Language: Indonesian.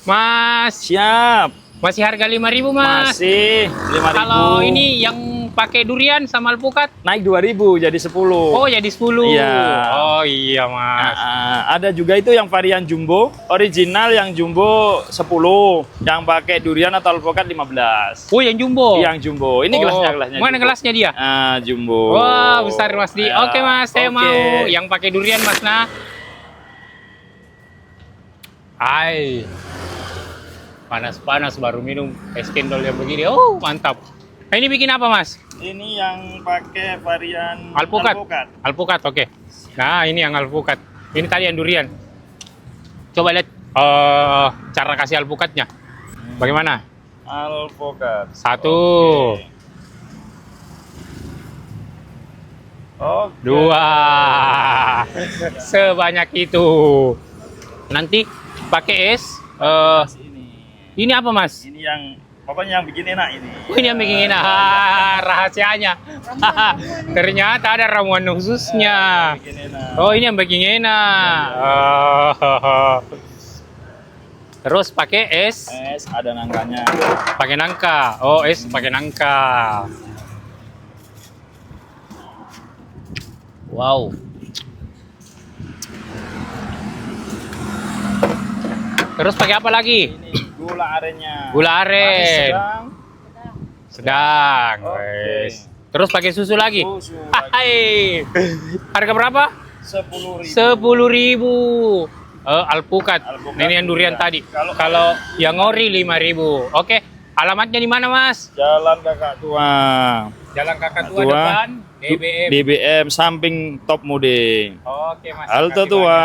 Mas. Siap. Masih harga 5.000, Mas. Masih 5.000. Kalau ini yang pakai durian sama alpukat naik 2.000 jadi 10. oh jadi 10. Iya. Oh iya, Mas. Ada juga itu yang varian jumbo, original yang jumbo 10, yang pakai durian atau alpukat 15. Oh, yang jumbo. Yang jumbo. Ini gelasnya. Mana jumbo. gelasnya dia? Jumbo. Wah, besar Mas Di. Ya, Oke, Mas, saya oke. mau yang pakai durian, Mas. Nah. Hai. Panas-panas baru minum es cendol yang begini. Oh, mantap. Nah, ini bikin apa, Mas? Ini yang pakai varian Alpukat. Alpukat, oke. Nah, ini yang alpukat. Ini tadi yang durian. Coba lihat cara kasih alpukatnya. Bagaimana? Alpukat. Satu. Oke. Dua. Sebanyak itu. Nanti pakai es. Ini apa, Mas? Ini yang pokoknya yang bikin enak ini. Oh, ini yang bikin enak. Rahasianya. Ternyata ada ramuan khususnya. Bikin enak. Oh, ini yang bikin enak. Terus pakai es. Es ada nangkanya. Pakai nangka. Oh, es pakai nangka. Wow. Terus pakai apa lagi? Ini gula arennya. Gula aren. Manis Sedang. Oke. Wes. Terus pakai susu lagi. Susu Hai. Harga berapa? 10.000. 10.000. Alpukat. Alpukat, Ini yang durian iya. tadi. Kalau yang ori 5.000. Oke. Alamatnya di mana, Mas? Jalan Kakak Tua. Jalan Kakak Tua Tua. depan DBM. DBM samping Top Mode. Oke, Mas. Alto Makasih banyak. Tua.